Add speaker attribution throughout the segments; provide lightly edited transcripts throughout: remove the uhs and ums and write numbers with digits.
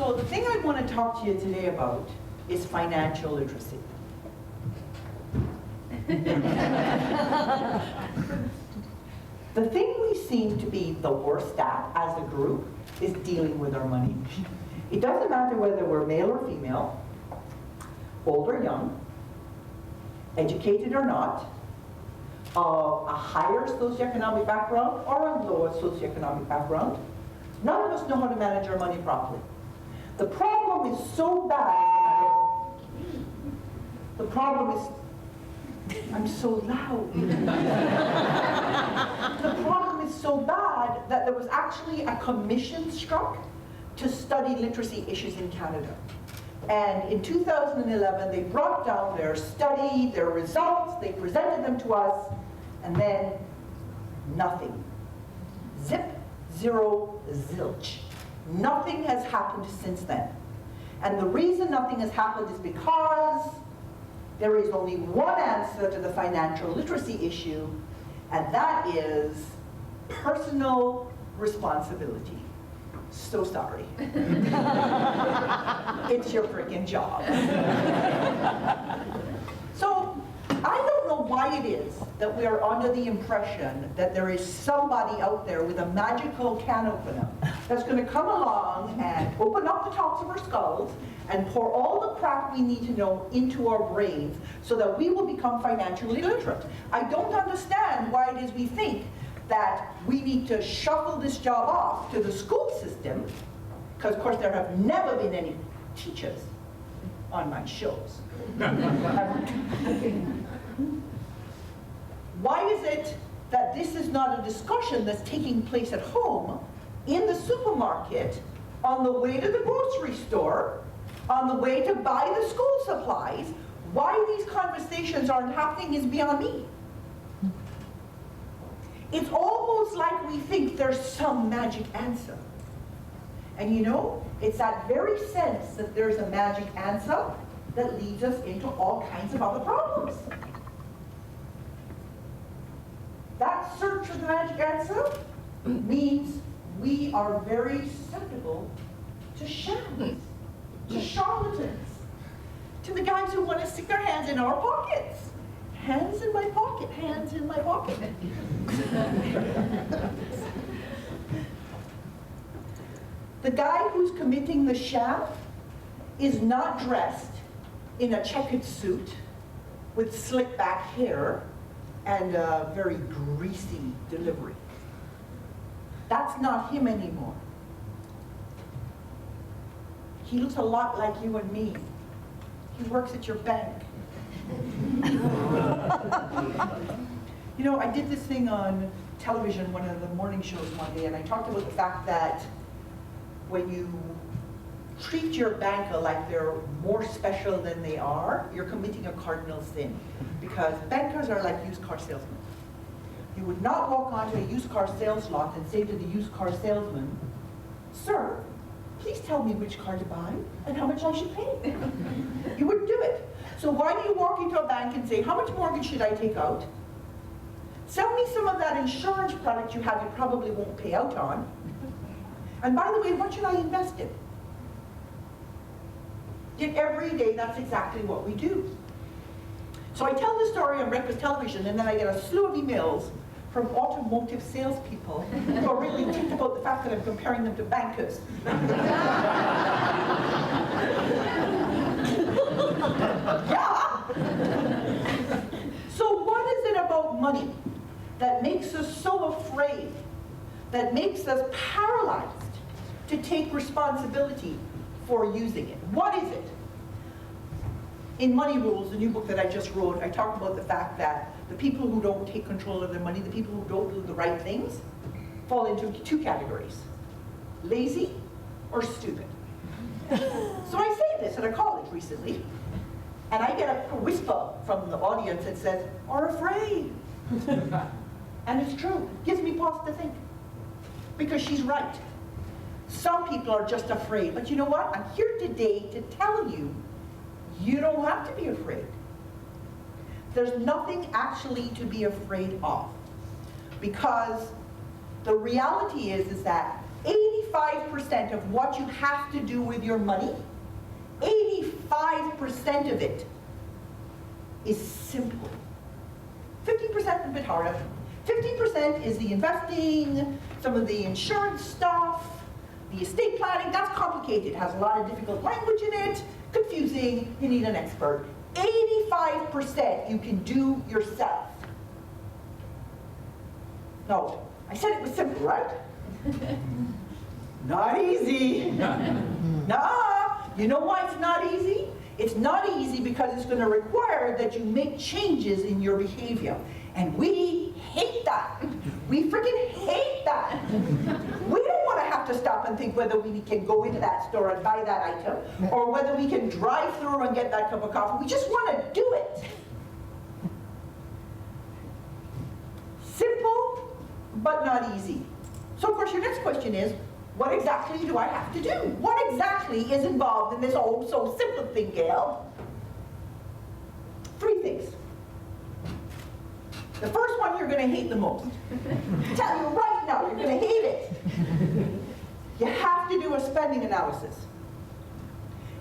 Speaker 1: So the thing I want to talk to you today about is financial literacy. The thing we seem to be the worst at as a group is dealing with our money. It doesn't matter whether we're male or female, old or young, educated or not, a higher socioeconomic background or a lower socioeconomic background. None of us know how to manage our money properly. The problem is so bad. The problem is, I'm so loud. The problem is so bad that there was actually a commission struck to study literacy issues in Canada. And in 2011, they brought down their study, their results, they presented them to us, and then nothing. Zip, zero, zilch. Nothing has happened since then. And the reason nothing has happened is because there is only one answer to the financial literacy issue, and that is personal responsibility. So sorry. It's your freaking job. So, I don't know why it is that we are under the impression that there is somebody out there with a magical can opener that's going to come along and open up the tops of our skulls and pour all the crap we need to know into our brains so that we will become financially literate. I don't understand why it is we think that we need to shuffle this job off to the school system, because of course there have never been any teachers on my shows. Why is it that this is not a discussion that's taking place at home, in the supermarket, on the way to the grocery store, on the way to buy the school supplies? Why these conversations aren't happening is beyond me. It's almost like we think there's some magic answer. And you know, it's that very sense that there's a magic answer that leads us into all kinds of other problems. That search for the magic answer means we are very susceptible to shams, to charlatans, to the guys who want to stick their hands in our pockets. Hands in my pocket, hands in my pocket. The guy who's committing the sham is not dressed in a checkered suit with slick back hair and a very greasy delivery. That's not him anymore. He looks a lot like you and me. He works at your bank. You know, I did this thing on television, one of the morning shows one day, and I talked about the fact that when you treat your banker like they're more special than they are, you're committing a cardinal sin. Because bankers are like used car salesmen. You would not walk onto a used car sales lot and say to the used car salesman, "Sir, please tell me which car to buy and how much I should pay." You wouldn't do it. So why do you walk into a bank and say, "How much mortgage should I take out? Sell me some of that insurance product you have you probably won't pay out on. And by the way, what should I invest in?" Yet every day, that's exactly what we do. So I tell this story on breakfast television, and then I get a slew of emails from automotive salespeople who are really ticked about the fact that I'm comparing them to bankers. Yeah! So what is it about money that makes us so afraid, that makes us paralyzed to take responsibility for using it? What is it? In Money Rules, the new book that I just wrote, I talk about the fact that the people who don't take control of their money, the people who don't do the right things, fall into two categories: lazy or stupid. So I say this at a college recently, and I get a whisper from the audience that says, "Or afraid." And it's true. It gives me pause to think. Because she's right. Some people are just afraid. But you know what? I'm here today to tell you, you don't have to be afraid. There's nothing actually to be afraid of. Because the reality is that 85% of what you have to do with your money, 85% of it is simple. 15% is a bit harder. 15% is the investing, some of the insurance stuff, the estate planning. That's complicated, has a lot of difficult language in it, confusing, you need an expert. 85% you can do yourself. No, I said it was simple, right? Not easy. Nah, you know why it's not easy? It's not easy because it's going to require that you make changes in your behavior. And we hate that. We freaking hate that. We don't want to have to stop and think whether we can go into that store and buy that item, or whether we can drive through and get that cup of coffee. We just want to do it. Simple, but not easy. So of course your next question is, what exactly do I have to do? What exactly is involved in this oh so simple thing, Gail? 3 things. The first one you're going to hate the most. I tell you right now, you're going to hate it. You have to do a spending analysis.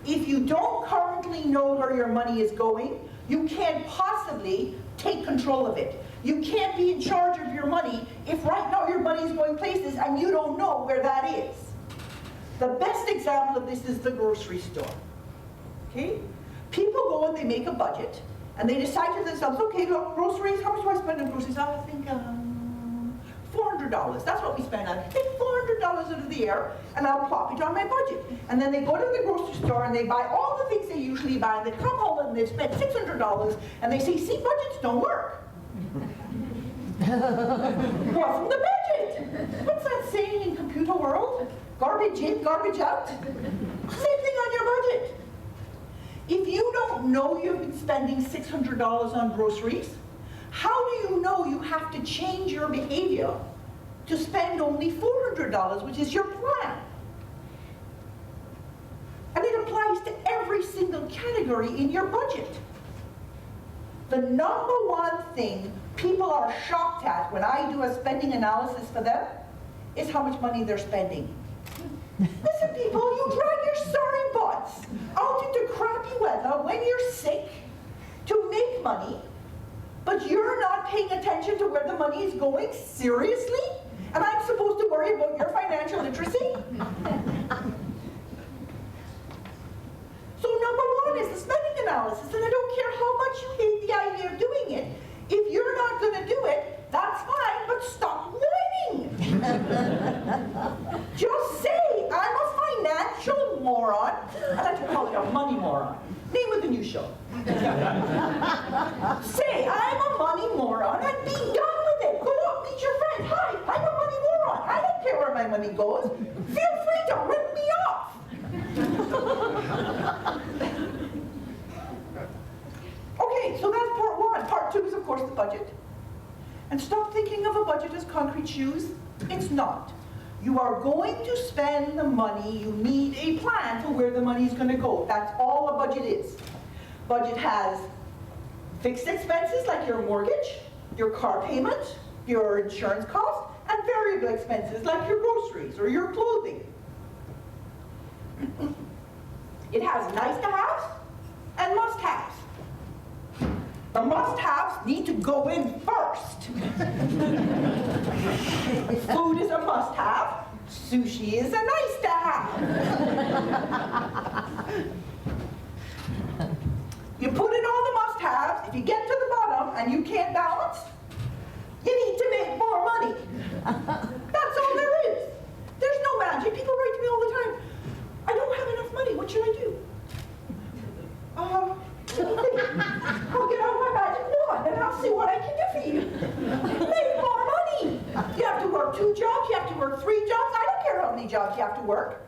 Speaker 1: If you don't currently know where your money is going, you can't possibly take control of it. You can't be in charge of your money if right now your money is going places and you don't know where that is. The best example of this is the grocery store. Okay? People go and they make a budget, and they decide to themselves, okay, look, groceries, how much do I spend on groceries? I think $400. That's what we spend on. Take $400 out of the air, and I'll plop it on my budget. And then they go to the grocery store, and they buy all the things they usually buy, and they come home, and they've spent $600, and they say, see, budgets don't work. Wasn't the budget. What's that saying in computer world? Garbage in, garbage out. Same thing on your budget. If you don't know you've been spending $600 on groceries, how do you know you have to change your behavior to spend only $400, which is your plan? And it applies to every single category in your budget. The number one thing people are shocked at when I do a spending analysis for them is how much money they're spending. Listen, people, you drag your sorry butts out into crappy weather when you're sick to make money, but you're not paying attention to where the money is going? Seriously? And I'm supposed to worry about your financial literacy? So number one is the spending analysis, and I don't care how much you hate the idea of doing it. If you're not going to do it, that's fine, but stop whining. Just say, I'm a financial moron. I like to call it a money moron. Name of the new show. Say, I'm a money moron, and be done with it. Go out, meet your friend. Hi, I'm a money moron. I don't care where my money goes. Feel free to rip me off. Okay, so that's part one. Part two is, of course, the budget. And stop thinking of a budget as concrete shoes. It's not. You are going to spend the money. You need a plan for where the money is going to go. That's all a budget is. Budget has fixed expenses like your mortgage, your car payment, your insurance cost, and variable expenses like your groceries or your clothing. It has nice-to-haves and must-haves. The must-haves need to go in first. Food is a must-have. Sushi is a nice-to-have. You put in all the must-haves. If you get to the bottom and you can't balance, you need to make more money. That's all there is. There's no magic. People write to me all the time. I don't have enough money. What should I do? I'll get out my magic wand and I'll see what I can do for you. Make more money. You have to work 2 jobs. You have to work 3 jobs. I don't care how many jobs you have to work.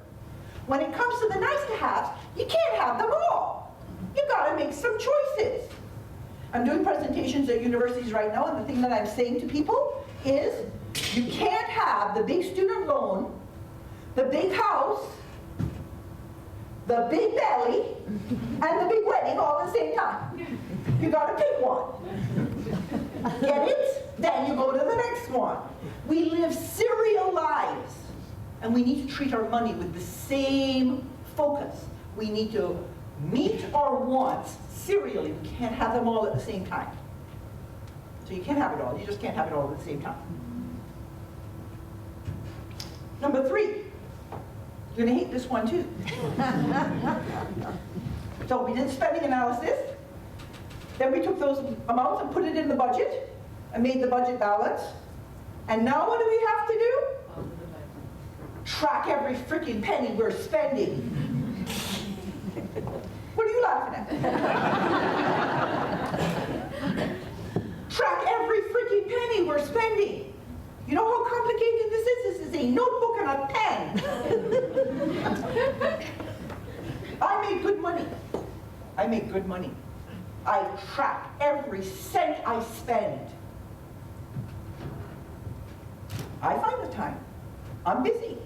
Speaker 1: When it comes to the nice-to-haves, you can't have them all. You got to make some choices. I'm doing presentations at universities right now, and the thing that I'm saying to people is you can't have the big student loan, the big house, the big belly, and the big wedding all at the same time. You gotta pick one. Get it? Then you go to the next one. We live serial lives. And And we need to treat our money with the same focus. We need to meet our wants serially. We can't have them all at the same time. So you can't have it all. You just can't have it all at the same time. Number 3. You're going to hate this one too. So we did spending analysis. Then we took those amounts and put it in the budget and made the budget balance. And now what do we have to do? Track every freaking penny we're spending. What are you laughing at? Track every freaking penny we're spending. You know how complicated this is? This is a notebook and a pen. I make good money. I make good money. I track every cent I spend. I find the time. I'm busy.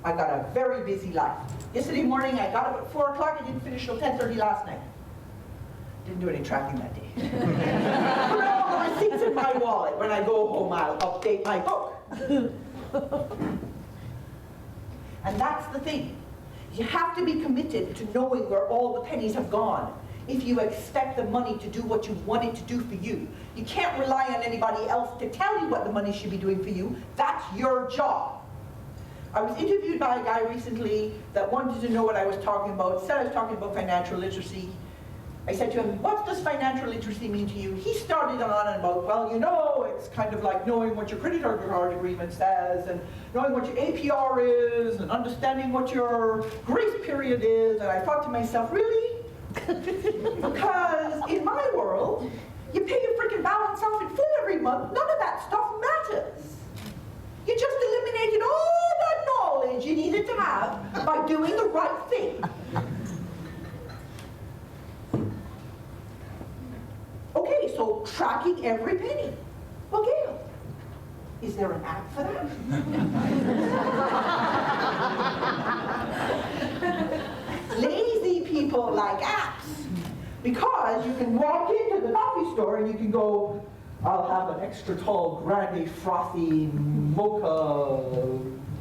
Speaker 1: I got a very busy life. Yesterday morning I got up at 4 o'clock. I didn't finish till 10:30 last night. Didn't do any tracking that day. Put all the receipts in my wallet. When I go home, I'll update my book. And that's the thing. You have to be committed to knowing where all the pennies have gone. If you expect the money to do what you want it to do for you, you can't rely on anybody else to tell you what the money should be doing for you. That's your job. I was interviewed by a guy recently that wanted to know what I was talking about. Said I was talking about financial literacy. I said to him, what does financial literacy mean to you? He started on and about, well, you know, it's kind of like knowing what your credit card agreement says, and knowing what your APR is, and understanding what your grace period is. And I thought to myself, really? Because in my world, you pay your freaking balance off in full every month. None of that stuff matters. You just eliminated all that knowledge you needed to have by doing the right thing. Okay, so tracking every penny. Well, Gail, is there an app for that? Lazy people like apps, because you can walk into the coffee store and you can go, I'll have an extra tall, grande, frothy, mocha,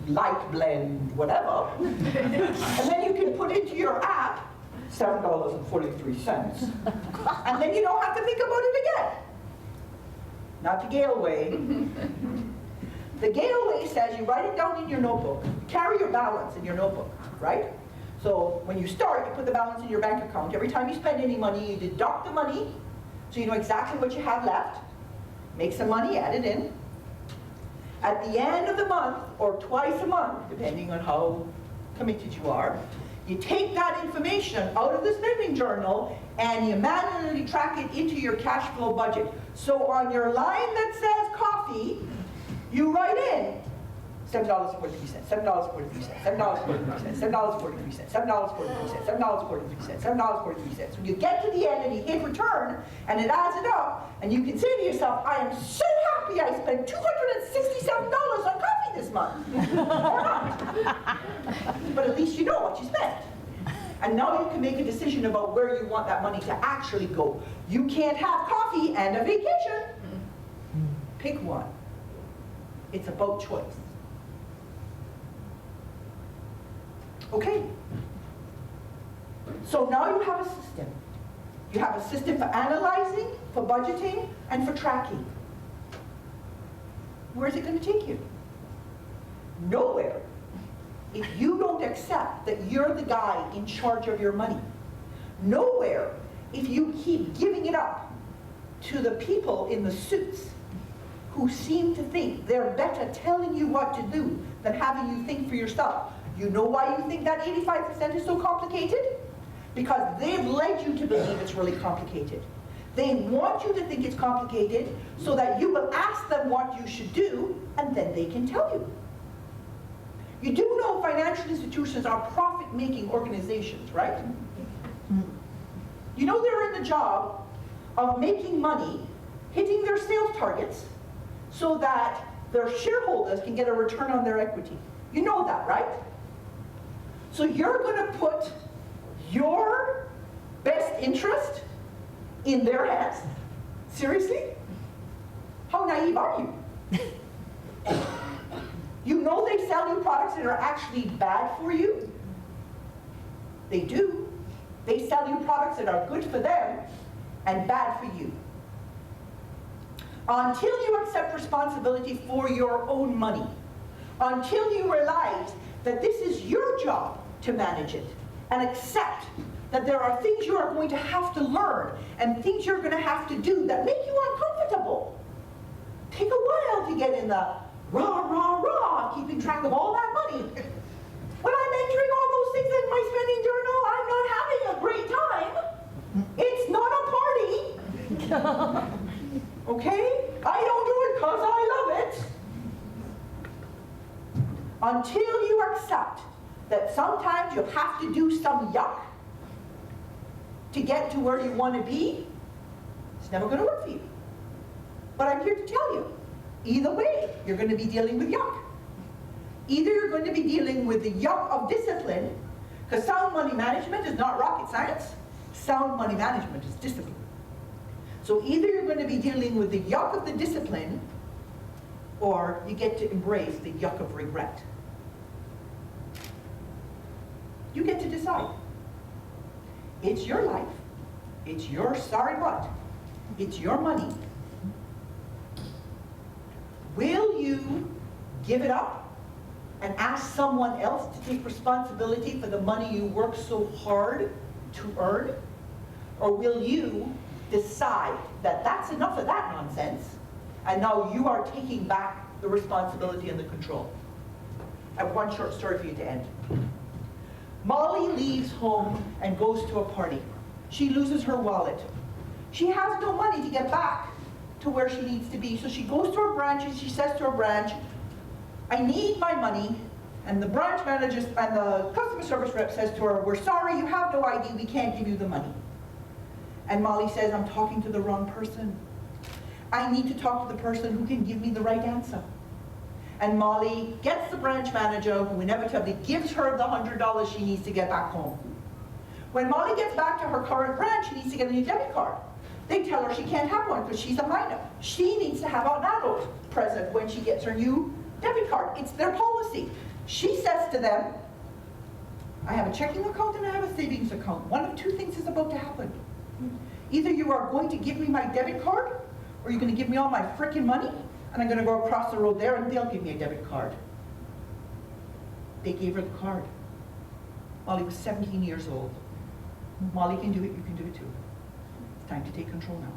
Speaker 1: light blend, whatever. And then you can put into your app $7.43. And then you don't have to think about it again. Not the Gail way. The Gail way says you write it down in your notebook. Carry your balance in your notebook, right? So when you start, you put the balance in your bank account. Every time you spend any money, you deduct the money, so you know exactly what you have left. Make some money, add it in. At the end of the month, or twice a month, depending on how committed you are, you take that information out of the spending journal and you manually track it into your cash flow budget. So on your line that says coffee, you write in $7.43, $7.43, $7.43, $7.43, $7.43, $7.43, $7.43. When you get to the end and you hit return and it adds it up, and you can say to yourself, I am so happy I spent $267 on coffee this month. Or not. But at least you know what you spent. And now you can make a decision about where you want that money to actually go. You can't have coffee and a vacation. Pick one. It's about choice. Okay. So now you have a system. You have a system for analyzing, for budgeting, and for tracking. Where's it going to take you? Nowhere. If you don't accept that you're the guy in charge of your money. Nowhere. If you keep giving it up to the people in the suits who seem to think they're better telling you what to do than having you think for yourself. You know why you think that 85% is so complicated? Because they've led you to believe it's really complicated. They want you to think it's complicated so that you will ask them what you should do, and then they can tell you. You do know financial institutions are profit-making organizations, right? You know they're in the job of making money, hitting their sales targets, so that their shareholders can get a return on their equity. You know that, right? So you're going to put your best interest in their hands? Seriously? How naive are you? You know they sell you products that are actually bad for you? They do. They sell you products that are good for them and bad for you. Until you accept responsibility for your own money, until you realize that this is your job to manage it, and accept that there are things you are going to have to learn and things you're going to have to do that make you uncomfortable. Take a while to get in the rah, keeping track of all that money. When I'm entering all those things in my spending journal, I'm not having a great time. It's not a party. Okay? I don't do it because I love it. Until you accept that sometimes you have to do some yuck to get to where you want to be, it's never going to work for you. But I'm here to tell you, either way, you're going to be dealing with yuck. Either you're going to be dealing with the yuck of discipline, because sound money management is not rocket science. Sound money management is discipline. So either you're going to be dealing with the yuck of the discipline, or you get to embrace the yuck of regret. You get to decide. It's your life. It's your sorry butt. It's your money. Will you give it up and ask someone else to take responsibility for the money you work so hard to earn? Or will you decide that that's enough of that nonsense, and now you are taking back the responsibility and the control? I have one short story for you to end. Molly leaves home and goes to a party. She loses her wallet. She has no money to get back to where she needs to be, so she goes to her branch and she says to her branch, I need my money. And the branch manager and the customer service rep says to her, we're sorry, you have no ID, we can't give you the money. And Molly says, I'm talking to the wrong person. I need to talk to the person who can give me the right answer. And Molly gets the branch manager, who inevitably gives her the $100 she needs to get back home. When Molly gets back to her current branch, she needs to get a new debit card. They tell her she can't have one because she's a minor. She needs to have an adult present when she gets her new debit card. It's their policy. She says to them, I have a checking account and I have a savings account. One of two things is about to happen. Either you are going to give me my debit card, or you're going to give me all my frickin' money, and I'm going to go across the road there and they'll give me a debit card. They gave her the card. Molly was 17 years old. Molly can do it, you can do it too. It's time to take control now.